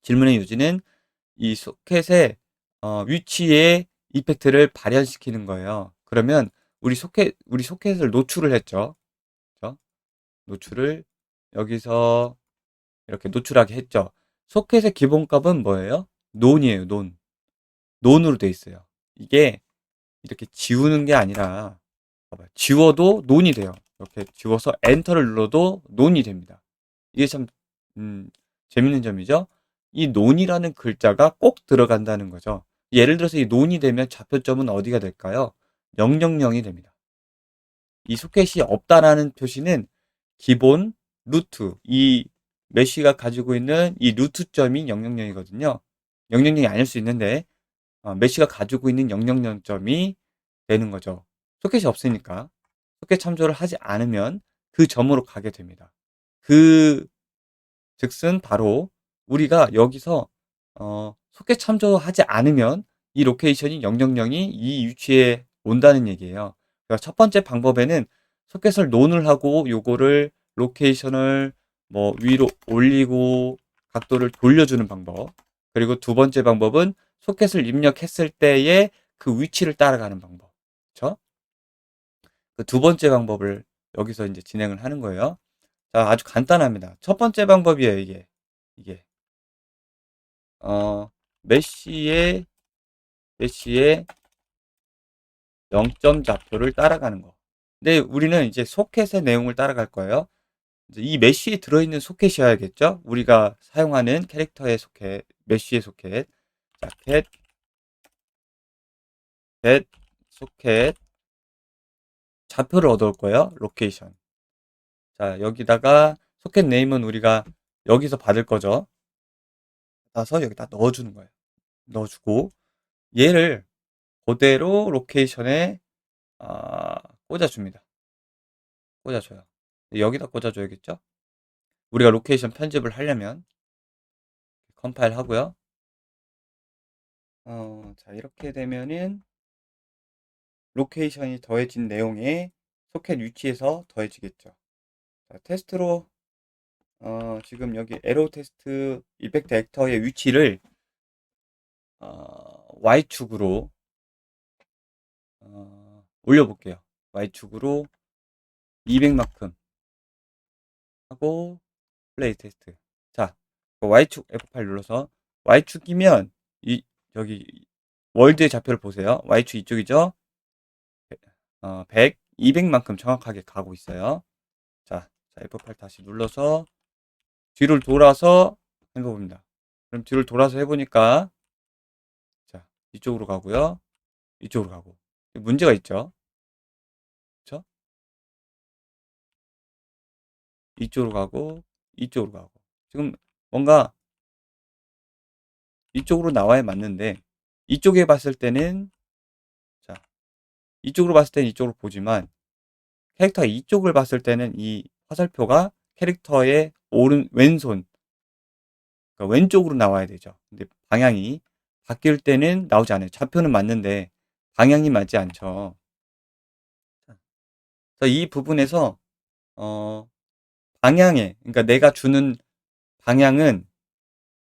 질문의 유지는 이 소켓의 위치에 이펙트를 발현시키는 거예요. 그러면 우리 소켓을 노출을 했죠. 그렇죠? 노출을 여기서 이렇게 노출하게 했죠. 소켓의 기본값은 뭐예요? 논이에요, 논. 논으로 돼 있어요. 이게 이렇게 지우는 게 아니라 봐봐요. 지워도 논이 돼요. 이렇게 지워서 엔터를 눌러도 논이 됩니다. 이게 참 재밌는 점이죠. 이 논이라는 글자가 꼭 들어간다는 거죠. 예를 들어서 이 논이 되면 좌표점은 어디가 될까요? 000이 됩니다. 이 소켓이 없다라는 표시는 기본 루트, 이 메쉬가 가지고 있는 이 루트점이 000이거든요. 000이 아닐 수 있는데 메쉬가 가지고 있는 000점이 되는 거죠. 소켓이 없으니까. 소켓 참조를 하지 않으면 그 점으로 가게 됩니다. 그 즉슨 바로 우리가 여기서 소켓 참조하지 않으면 이 로케이션이 000이 이 위치에 온다는 얘기예요. 그러니까 첫 번째 방법에는 소켓을 논을 하고 요거를 로케이션을 뭐 위로 올리고 각도를 돌려주는 방법. 그리고 두 번째 방법은 소켓을 입력했을 때의 그 위치를 따라가는 방법. 그렇죠? 그 두 번째 방법을 여기서 이제 진행을 하는 거예요. 자, 아주 간단합니다. 첫 번째 방법이에요, 이게. 어, 메쉬의 0점 좌표를 따라가는 거. 근데 우리는 이제 소켓의 내용을 따라갈 거예요. 이제 이 메쉬에 들어있는 소켓이어야겠죠? 우리가 사용하는 캐릭터의 소켓, 메쉬의 소켓. 자, 겟, 소켓. 좌표를 얻어올 거예요. 로케이션. 자, 여기다가 소켓 네임은 우리가 여기서 받을 거죠. 받아서 여기다 넣어주는 거예요. 넣어주고 얘를 그대로 로케이션에 꽂아줍니다. 꽂아줘요. 여기다 꽂아줘야겠죠? 우리가 로케이션 편집을 하려면 컴파일 하고요. 자, 이렇게 되면은 로케이션이 더해진 내용에 소켓 위치에서 더해지겠죠. 자, 테스트로 지금 여기 에로 테스트 이펙트 액터의 위치를 Y축으로 올려볼게요. Y축으로 200만큼 하고 플레이 테스트. 자, Y축 F8 눌러서 Y축이면 여기 월드의 좌표를 보세요. Y축 이쪽이죠? 100, 200만큼 정확하게 가고 있어요. 자, F8 다시 눌러서 뒤를 돌아서 해봅니다. 그럼 뒤를 돌아서 해보니까 자, 이쪽으로 가고요. 이쪽으로 가고. 문제가 있죠? 그쵸? 이쪽으로 가고 이쪽으로 가고. 지금 뭔가 이쪽으로 나와야 맞는데 이쪽에 봤을 때는 자, 이쪽으로 봤을 때는 이쪽으로 보지만 캐릭터 이쪽을 봤을 때는 이 화살표가 캐릭터의 왼손, 그러니까 왼쪽으로 나와야 되죠. 근데 방향이 바뀔 때는 나오지 않아요. 좌표는 맞는데 방향이 맞지 않죠. 이 부분에서 방향에, 그러니까 내가 주는 방향은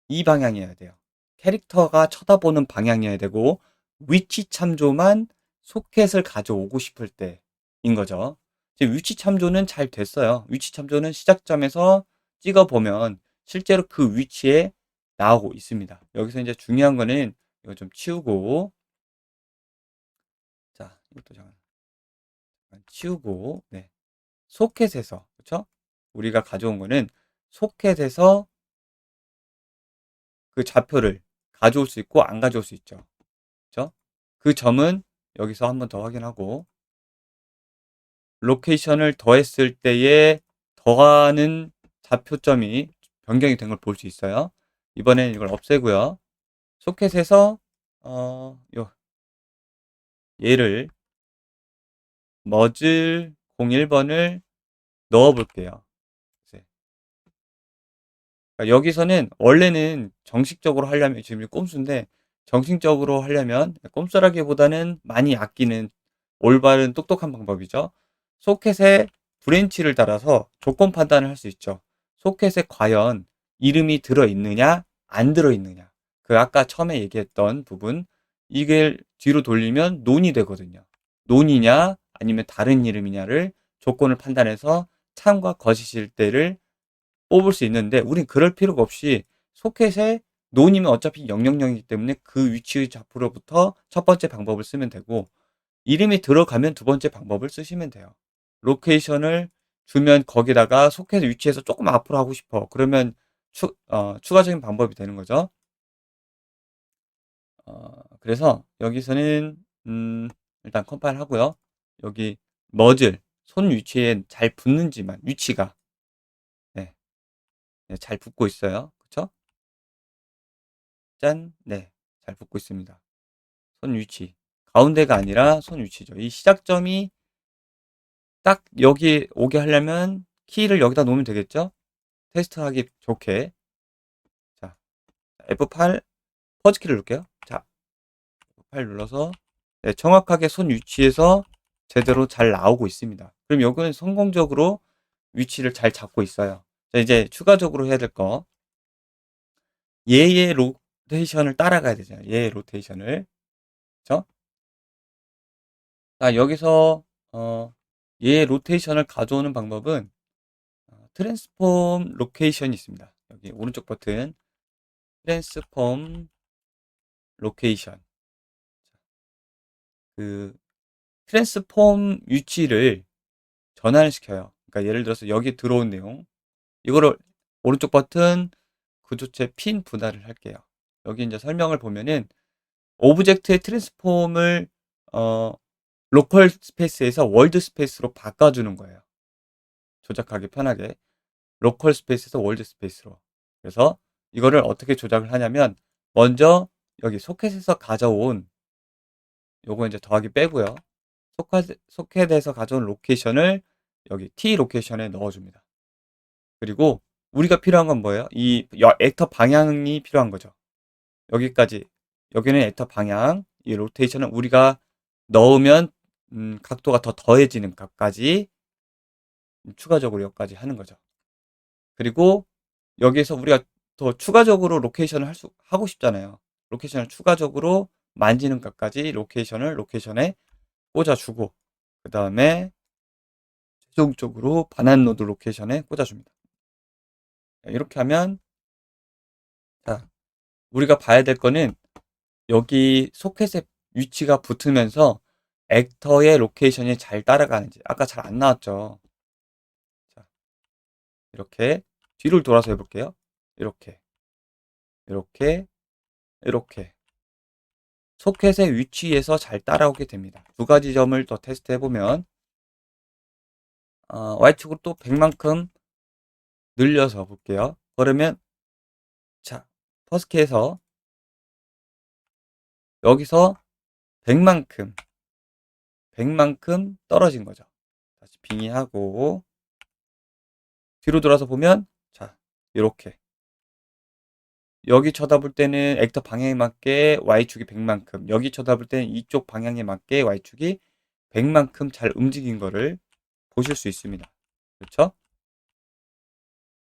이 방향이어야 돼요. 캐릭터가 쳐다보는 방향이어야 되고 위치 참조만 소켓을 가져오고 싶을 때인 거죠. 위치 참조는 잘 됐어요. 위치 참조는 시작점에서 찍어보면 실제로 그 위치에 나오고 있습니다. 여기서 이제 중요한 거는 이거 좀 치우고 자, 이것도 잠깐 치우고 네. 소켓에서 그렇죠? 우리가 가져온 거는 소켓에서 그 좌표를 가져올 수 있고 안 가져올 수 있죠. 그렇죠? 그 점은 여기서 한번 더 확인하고 로케이션을 더했을 때에 더하는 좌표점이 변경이 된 걸 볼 수 있어요. 이번에는 이걸 없애고요. 소켓에서 얘를 머즐 01번을 넣어 볼게요. 그러니까 여기서는 원래는 정식적으로 하려면 지금 꼼수인데 정식적으로 하려면 꼼수라기보다는 많이 아끼는 올바른 똑똑한 방법이죠. 소켓에 브랜치를 달아서 조건 판단을 할 수 있죠. 소켓에 과연 이름이 들어있느냐 안 들어있느냐, 그 아까 처음에 얘기했던 부분, 이게 뒤로 돌리면 논이 되거든요. 논이냐 아니면 다른 이름이냐를 조건을 판단해서 참과 거짓일 때를 뽑을 수 있는데 우린 그럴 필요가 없이 소켓에 논이면 어차피 000이기 때문에 그 위치의 좌표로부터 첫 번째 방법을 쓰면 되고, 이름이 들어가면 두 번째 방법을 쓰시면 돼요. 로케이션을 주면 거기다가 소켓 위치에서 조금 앞으로 하고 싶어. 그러면 추가적인 방법이 되는 거죠. 그래서 여기서는 일단 컴파일 하고요. 여기 머즐 손 위치에 잘 붙는지만 위치가 네, 네, 잘 붙고 있어요. 그쵸? 짠, 네, 잘 붙고 있습니다. 손 위치 가운데가 아니라 손 위치죠. 이 시작점이 딱 여기 오게 하려면 키를 여기다 놓으면 되겠죠? 테스트하기 좋게. 자, F8 퍼즈키를 누를게요. 자, F8 눌러서 네, 정확하게 손 위치에서 제대로 잘 나오고 있습니다. 그럼 여기는 성공적으로 위치를 잘 잡고 있어요. 자, 이제 추가적으로 해야 될 거. 얘의 로테이션을 따라가야 되잖아요. 얘의 로테이션을. 그쵸? 자, 여기서 얘의 로테이션을 가져오는 방법은 트랜스폼 로케이션이 있습니다. 여기 오른쪽 버튼 트랜스폼 로케이션. 그 트랜스폼 위치를 전환을 시켜요. 그러니까 예를 들어서 여기 들어온 내용 이거를 오른쪽 버튼 구조체 핀 분할을 할게요. 여기 이제 설명을 보면은 오브젝트의 트랜스폼을 로컬 스페이스에서 월드 스페이스로 바꿔주는 거예요. 조작하기 편하게 로컬 스페이스에서 월드 스페이스로. 그래서 이거를 어떻게 조작을 하냐면 먼저 여기 소켓에서 가져온 요거 이제 더하기 빼고요. 소켓에서 가져온 로케이션을 여기 T 로케이션에 넣어줍니다. 그리고 우리가 필요한 건 뭐예요? 이 액터 방향이 필요한 거죠. 여기까지 여기는 액터 방향 이 로테이션을 우리가 넣으면 각도가 더 더해지는 값까지 추가적으로 여기까지 하는 거죠. 그리고 여기에서 우리가 더 추가적으로 로케이션을 하고 싶잖아요. 로케이션을 추가적으로 만지는 값까지 로케이션에 꽂아주고 그 다음에 최종적으로 반환 노드 로케이션에 꽂아줍니다. 이렇게 하면 자, 우리가 봐야 될 거는 여기 소켓의 위치가 붙으면서 액터의 로케이션이 잘 따라가는지 아까 잘 안 나왔죠. 자, 이렇게 뒤를 돌아서 해볼게요. 이렇게 이렇게 소켓의 위치에서 잘 따라오게 됩니다. 두 가지 점을 더 테스트 해보면 Y축으로 또 100만큼 늘려서 볼게요. 그러면 자, 퍼스키에서 여기서 100만큼 떨어진 거죠. 다시 빙의하고 뒤로 돌아서 보면 자, 이렇게 여기 쳐다볼 때는 액터 방향에 맞게 Y축이 100만큼 여기 쳐다볼 때는 이쪽 방향에 맞게 Y축이 100만큼 잘 움직인 거를 보실 수 있습니다. 그렇죠?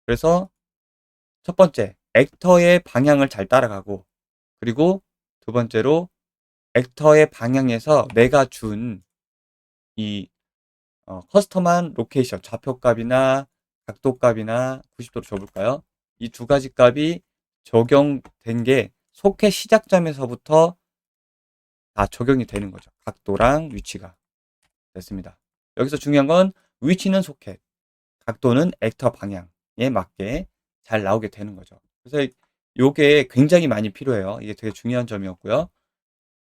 그래서 첫 번째, 액터의 방향을 잘 따라가고 그리고 두 번째로 액터의 방향에서 내가 준 이 커스텀한 로케이션, 좌표값이나 각도값이나 90도로 줘볼까요? 이 두 가지 값이 적용된 게 소켓 시작점에서부터 다 적용이 되는 거죠. 각도랑 위치가 됐습니다. 여기서 중요한 건 위치는 소켓, 각도는 액터 방향에 맞게 잘 나오게 되는 거죠. 그래서 이게 굉장히 많이 필요해요. 이게 되게 중요한 점이었고요.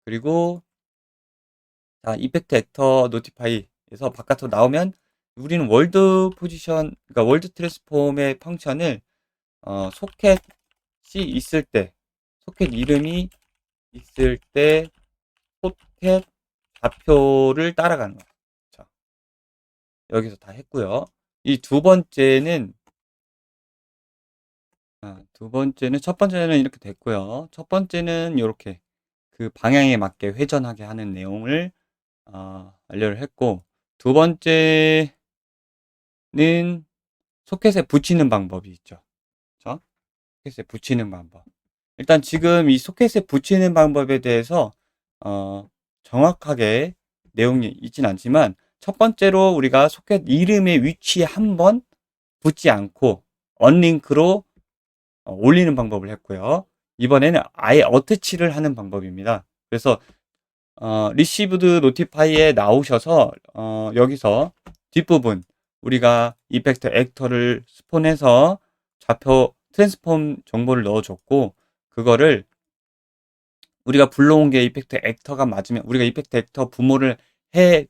그리고 자, 이펙트 액터 노티파이에서 바깥으로 나오면 우리는 월드 포지션, 그러니까 월드 트랜스폼의 펑션을 소켓이 있을 때, 소켓 이름이 있을 때 소켓 좌표를 따라가는 거예요. 자, 여기서 다 했고요. 이 첫 번째는 이렇게 됐고요. 첫 번째는 이렇게 그 방향에 맞게 회전하게 하는 내용을 완료를 했고, 두 번째는 소켓에 붙이는 방법이 있죠. 그렇죠? 소켓에 붙이는 방법. 일단 지금 이 소켓에 붙이는 방법에 대해서 정확하게 내용이 있진 않지만 첫 번째로 우리가 소켓 이름의 위치에 한번 붙지 않고 언링크로 올리는 방법을 했고요. 이번에는 아예 어태치를 하는 방법입니다. 그래서 received notify에 나오셔서 여기서 뒷부분 우리가 이펙트 액터를 스폰해서 좌표 트랜스폼 정보를 넣어줬고, 그거를 우리가 불러온 게 이펙트 액터가 맞으면 우리가 이펙트 액터 부모를 해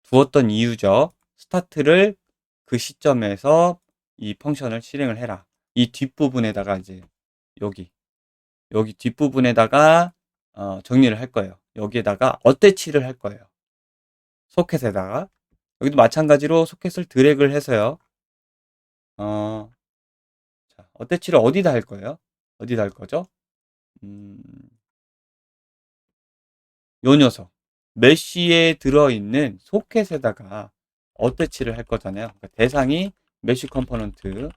두었던 이유죠. 스타트를 그 시점에서 이 펑션을 실행을 해라. 이 뒷부분에다가 이제 여기 뒷부분에다가 정리를 할 거예요. 여기에다가 어태치를 할 거예요. 소켓에다가. 여기도 마찬가지로 소켓을 드래그를 해서요. 자, 어태치를 어디다 할 거예요? 어디다 할 거죠? 요 녀석. 메쉬에 들어있는 소켓에다가 어태치를 할 거잖아요. 그러니까 대상이 메쉬 컴포넌트.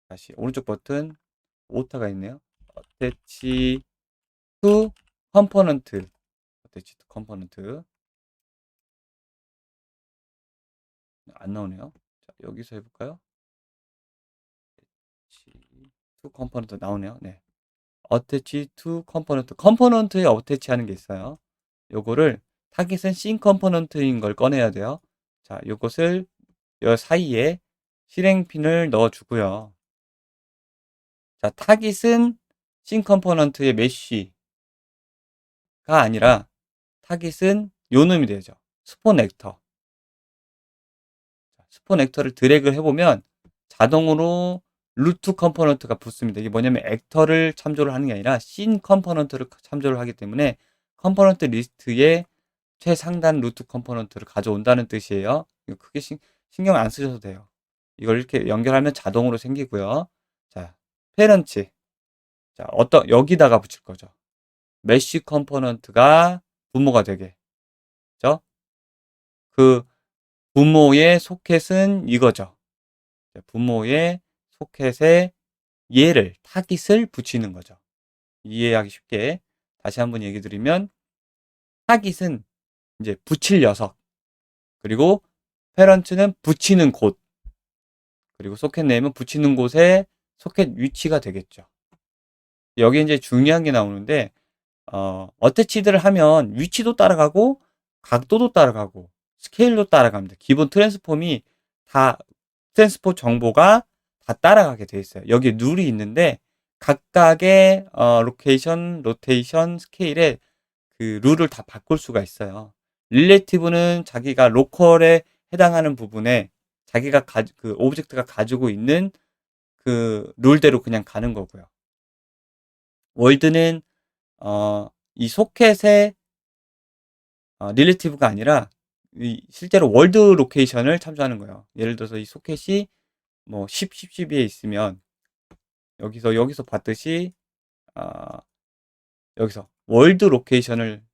다시 오른쪽 버튼 오타가 있네요. 어태치 투 컴포넌트. 어태치 투 컴포넌트. 안 나오네요. 자, 여기서 해볼까요? 투 컴포넌트 나오네요. 네. 어태치 투 컴포넌트. 컴포넌트에 어태치 하는 게 있어요. 요거를 타깃은 씬 컴포넌트인 걸 꺼내야 돼요. 자, 요것을 요 사이에 실행핀을 넣어주고요. 자, 타깃은 씬 컴포넌트의 메쉬가 아니라 타깃은 요 놈이 되죠. 스폰 액터. 스폰 액터를 드래그를 해보면 자동으로 루트 컴포넌트가 붙습니다. 이게 뭐냐면 액터를 참조를 하는 게 아니라 씬 컴포넌트를 참조를 하기 때문에 컴포넌트 리스트에 최상단 루트 컴포넌트를 가져온다는 뜻이에요. 이거 크게 신경 안 쓰셔도 돼요. 이걸 이렇게 연결하면 자동으로 생기고요. 자, 페런츠. 자, 여기다가 붙일 거죠. 메쉬 컴포넌트가 부모가 되게. 그죠? 그 부모의 소켓은 이거죠. 부모의 소켓에 얘를, 타깃을 붙이는 거죠. 이해하기 쉽게 다시 한번 얘기 드리면, 타깃은 이제 붙일 녀석, 그리고 페런트는 붙이는 곳, 그리고 소켓 네임은 붙이는 곳에 소켓 위치가 되겠죠. 여기 이제 중요한 게 나오는데, 어태치드를 하면 위치도 따라가고, 각도도 따라가고, 스케일도 따라갑니다. 기본 트랜스폼이 다, 트랜스폼 정보가 다 따라가게 돼 있어요. 여기 룰이 있는데, 각각의, 로케이션, 로테이션, 스케일에 그 룰을 다 바꿀 수가 있어요. 릴레이티브는 자기가 로컬에 해당하는 부분에 자기가 그 오브젝트가 가지고 있는 그 룰대로 그냥 가는 거고요. 월드는 이 소켓의 릴레이티브가 아니라 실제로 월드 로케이션을 참조하는 거예요. 예를 들어서 이 소켓이 뭐 10, 10, 10에 있으면 여기서 봤듯이 여기서 월드 로케이션을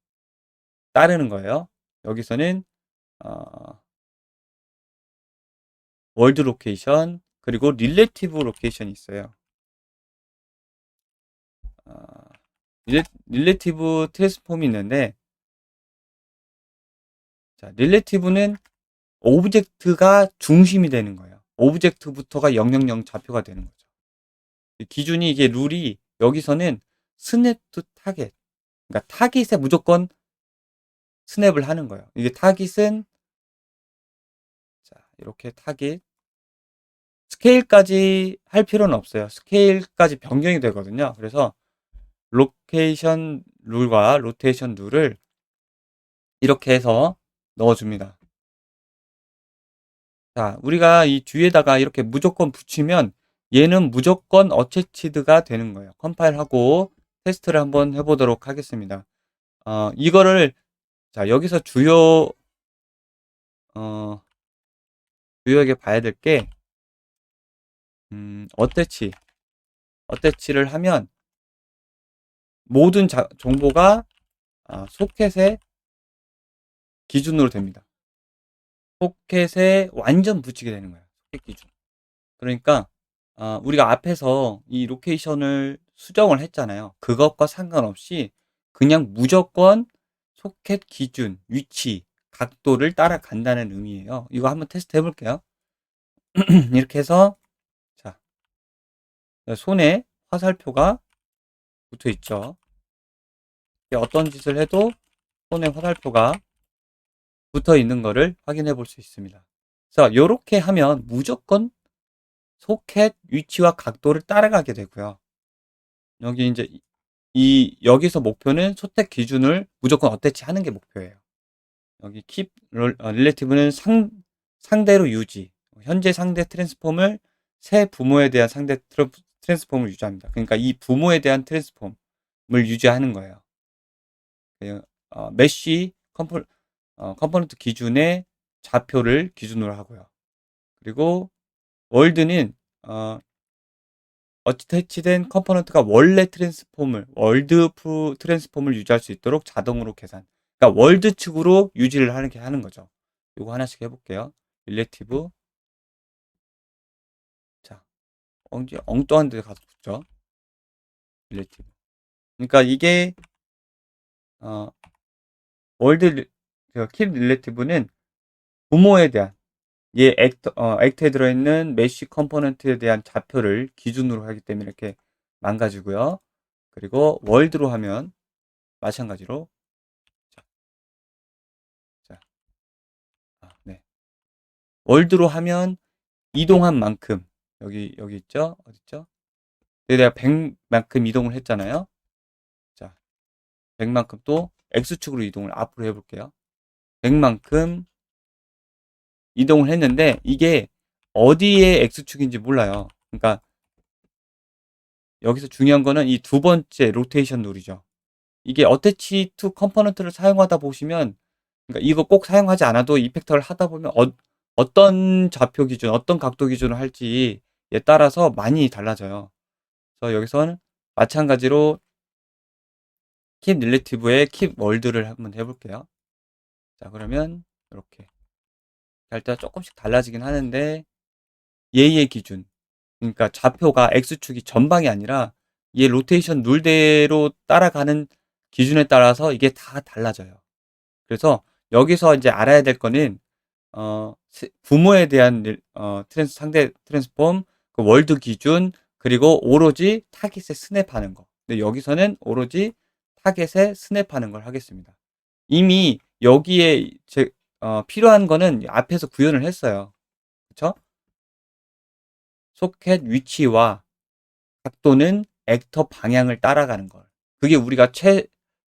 따르는 거예요. 여기서는 월드 로케이션 그리고 릴레이티브 로케이션이 있어요. 릴레이티브 트랜스폼이 있는데, 자, 릴레이티브는 오브젝트가 중심이 되는 거예요. 오브젝트부터가 000 좌표가 되는 거죠. 기준이 이게 룰이 여기서는 스냅 투 타겟. 그러니까 타깃에 무조건 스냅을 하는 거예요. 이게 타깃은 자, 이렇게 타깃 스케일까지 할 필요는 없어요. 스케일까지 변경이 되거든요. 그래서 로케이션 룰과 로테이션 룰을 이렇게 해서 넣어줍니다. 자, 우리가 이 뒤에다가 이렇게 무조건 붙이면 얘는 무조건 어체치드가 되는 거예요. 컴파일하고 테스트를 한번 해보도록 하겠습니다. 이거를 자, 여기서 주요하게 봐야 될 게 어태치를 하면 모든 정보가 소켓의 기준으로 됩니다. 포켓에 완전 붙이게 되는 거예요. 소켓 기준. 그러니까 우리가 앞에서 이 로케이션을 수정을 했잖아요. 그것과 상관없이 그냥 무조건 소켓 기준, 위치, 각도를 따라간다는 의미예요. 이거 한번 테스트 해볼게요. 이렇게 해서 자, 손에 화살표가 붙어 있죠. 어떤 짓을 해도 손에 화살표가 붙어 있는 거를 확인해 볼 수 있습니다. 그래서 이렇게 하면 무조건 소켓 위치와 각도를 따라가게 되고요. 여기 이제 여기서 목표는 소켓 기준을 무조건 어태치 하는 게 목표예요. 여기 keep relative는 상대로 유지. 현재 상대 트랜스폼을 새 부모에 대한 상대 트랜스폼을 유지합니다. 그러니까 이 부모에 대한 트랜스폼을 유지하는 거예요. 메쉬 컴포넌트 기준의 좌표를 기준으로 하고요. 그리고 월드는 어태치된 컴포넌트가 원래 월드 트랜스폼을 유지할 수 있도록 자동으로 계산. 그러니까 월드 측으로 유지를 하는 거죠. 이거 하나씩 해볼게요. 릴레티브. 자, 엉뚱한 데 가서 붙죠. 릴레티브. 그러니까 이게 월드 킵 릴레티브는 부모에 대한 액터에 들어있는 메쉬 컴포넌트에 대한 좌표를 기준으로 하기 때문에 이렇게 망가지고요. 그리고 월드로 하면 마찬가지로 네. 월드로 하면 이동한 만큼 여기 있죠? 어디 있죠? 내가 100만큼 이동을 했잖아요. 자, 100만큼 또 X축으로 이동을 앞으로 해볼게요. 100만큼 이동을 했는데 이게 어디에 X축인지 몰라요. 그러니까 여기서 중요한 거는 이 두 번째 로테이션 룰이죠. 이게 어태치 투 컴포넌트를 사용하다 보시면 그러니까 이거 꼭 사용하지 않아도 이펙터를 하다 보면 어떤 좌표 기준, 어떤 각도 기준을 할지에 따라서 많이 달라져요. 그래서 여기서는 마찬가지로 keep relative의 keep world를 한번 해볼게요. 자, 그러면 이렇게 할 때 조금씩 달라지긴 하는데 얘의 기준, 그러니까 좌표가 X축이 전방이 아니라 얘 로테이션 룰대로 따라가는 기준에 따라서 이게 다 달라져요. 그래서 여기서 이제 알아야 될 거는 부모에 대한 상대 트랜스폼, 그 월드 기준, 그리고 오로지 타깃에 스냅하는 거. 근데 여기서는 오로지 타깃에 스냅하는 걸 하겠습니다. 이미 여기에 필요한 거는 앞에서 구현을 했어요. 그쵸? 소켓 위치와 각도는 액터 방향을 따라가는 걸. 그게 우리가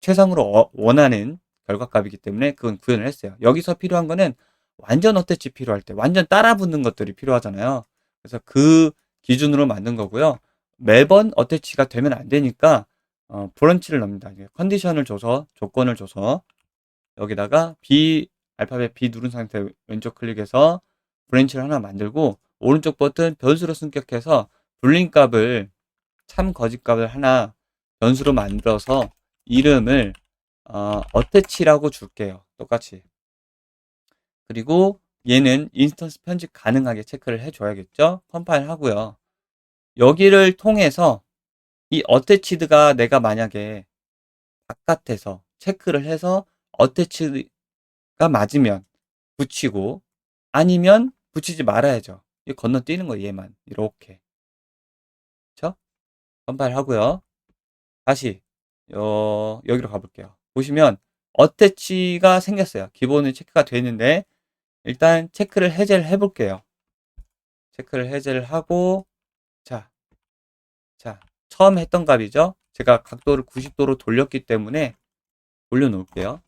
최상으로 원하는 결과값이기 때문에 그건 구현을 했어요. 여기서 필요한 거는 완전 어태치 필요할 때, 완전 따라 붙는 것들이 필요하잖아요. 그래서 그 기준으로 만든 거고요. 매번 어태치가 되면 안 되니까 브런치를 넣습니다. 컨디션을 줘서, 조건을 줘서 여기다가 알파벳 B 누른 상태 왼쪽 클릭해서 브랜치를 하나 만들고 오른쪽 버튼 변수로 승격해서 불린 값을 참 거짓 값을 하나 변수로 만들어서 이름을 어태치라고 줄게요. 똑같이. 그리고 얘는 인스턴스 편집 가능하게 체크를 해줘야겠죠. 컴파일 하고요. 여기를 통해서 이 어태치드가 내가 만약에 바깥에서 체크를 해서 어태치가 맞으면 붙이고 아니면 붙이지 말아야죠. 이 건너뛰는 거예요. 얘만 이렇게. 그쵸? 컴파일 하고요. 다시 여기로 가볼게요. 보시면 어태치가 생겼어요. 기본은 체크가 되는데 일단 체크를 해제를 해볼게요. 체크를 해제를 하고 자 처음 했던 값이죠. 제가 각도를 90도로 돌렸기 때문에 돌려놓을게요.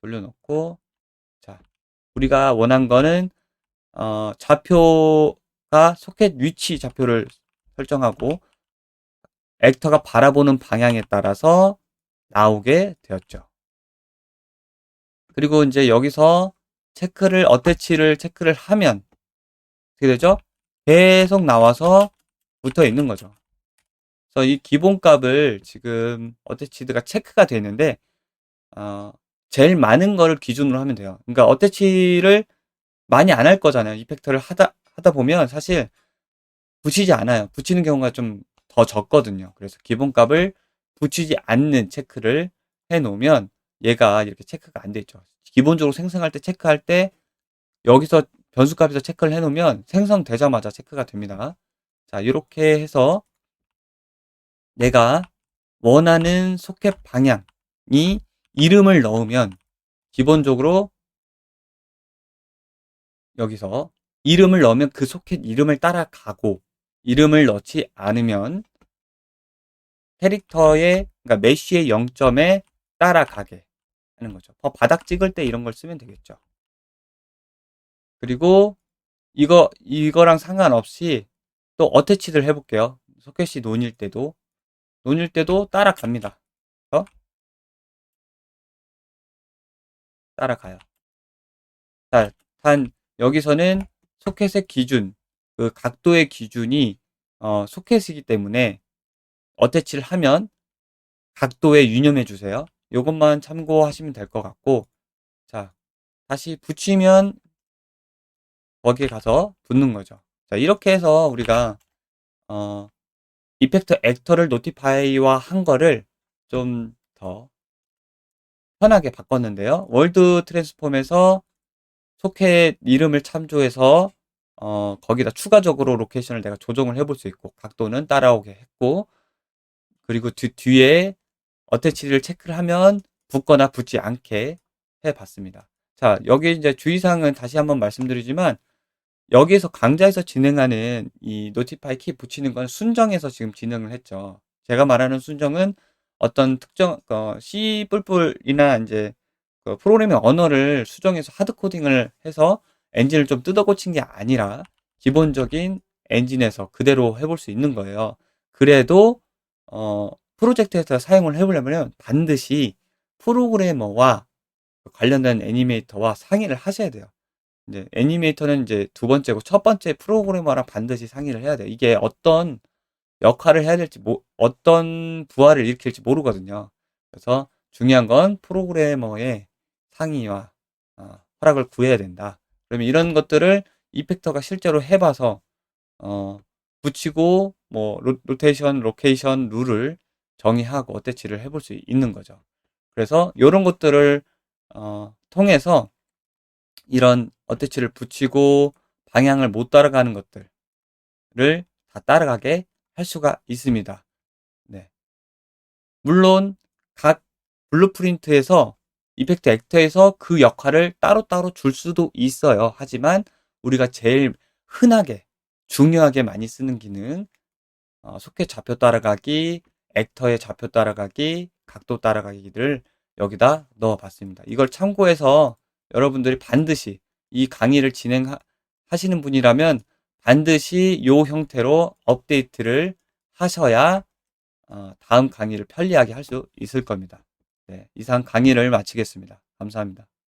돌려놓고 자 우리가 원한 거는 좌표가 소켓 위치 좌표를 설정하고 액터가 바라보는 방향에 따라서 나오게 되었죠. 그리고 이제 여기서 어태치를 체크를 하면 어떻게 되죠? 계속 나와서 붙어 있는 거죠. 그래서 이 기본값을 지금 어태치드가 체크가 되는데 제일 많은 거를 기준으로 하면 돼요. 그러니까 어태치를 많이 안 할 거잖아요. 이펙터를 하다 보면 사실 붙이지 않아요. 붙이는 경우가 좀 더 적거든요. 그래서 기본값을 붙이지 않는 체크를 해 놓으면 얘가 이렇게 체크가 안 돼 있죠. 기본적으로 생성할 때 체크할 때 여기서 변수값에서 체크를 해 놓으면 생성되자마자 체크가 됩니다. 자, 이렇게 해서 내가 원하는 소켓 방향이 이름을 넣으면 기본적으로 여기서 이름을 넣으면 그 소켓 이름을 따라가고, 이름을 넣지 않으면 캐릭터의, 그러니까 메쉬의 0점에 따라가게 하는 거죠. 바닥 찍을 때 이런 걸 쓰면 되겠죠. 그리고 이거랑 상관없이 또 어태치를 해볼게요. 소켓이 논일 때도 따라갑니다. 따라가요. 자, 단 여기서는 소켓의 기준, 그 각도의 기준이 소켓이기 때문에 어태치를 하면 각도에 유념해 주세요. 이것만 참고하시면 될 것 같고, 자, 다시 붙이면 거기에 가서 붙는 거죠. 자, 이렇게 해서 우리가 이펙터 액터를 노티파이와 한 거를 좀 더 편하게 바꿨는데요. 월드 트랜스폼에서 소켓 이름을 참조해서 거기다 추가적으로 로케이션을 내가 조정을 해볼 수 있고, 각도는 따라오게 했고, 그리고 뒤에 어태치를 체크를 하면 붙거나 붙지 않게 해봤습니다. 자, 여기 이제 주의사항은 다시 한번 말씀드리지만, 여기에서 강좌에서 진행하는 이 노티파이 키 붙이는 건 순정에서 지금 진행을 했죠. 제가 말하는 순정은 어떤 특정 C++이나 이제 그 프로그래밍 언어를 수정해서 하드 코딩을 해서 엔진을 좀 뜯어 고친 게 아니라 기본적인 엔진에서 그대로 해볼 수 있는 거예요. 그래도 프로젝트에서 사용을 해보려면 반드시 프로그래머와 관련된 애니메이터와 상의를 하셔야 돼요. 이제 애니메이터는 이제 두 번째고, 첫 번째 프로그래머랑 반드시 상의를 해야 돼요. 이게 어떤 역할을 해야 될지, 어떤 부하를 일으킬지 모르거든요. 그래서 중요한 건 프로그래머의 상의와 허락을 구해야 된다. 그러면 이런 것들을 이펙터가 실제로 해봐서 붙이고 뭐 로테이션, 로케이션 룰을 정의하고 어태치를 해볼 수 있는 거죠. 그래서 이런 것들을 통해서 이런 어태치를 붙이고 방향을 못 따라가는 것들을 다 따라가게 할 수가 있습니다. 네. 물론 각 블루프린트에서 이펙트 액터에서 그 역할을 따로따로 줄 수도 있어요. 하지만 우리가 제일 흔하게 중요하게 많이 쓰는 기능, 소켓 좌표 따라가기, 액터의 좌표 따라가기, 각도 따라가기를 여기다 넣어봤습니다. 이걸 참고해서 여러분들이 반드시 이 강의를 진행하시는 분이라면 반드시 이 형태로 업데이트를 하셔야 다음 강의를 편리하게 할 수 있을 겁니다. 네, 이상 강의를 마치겠습니다. 감사합니다.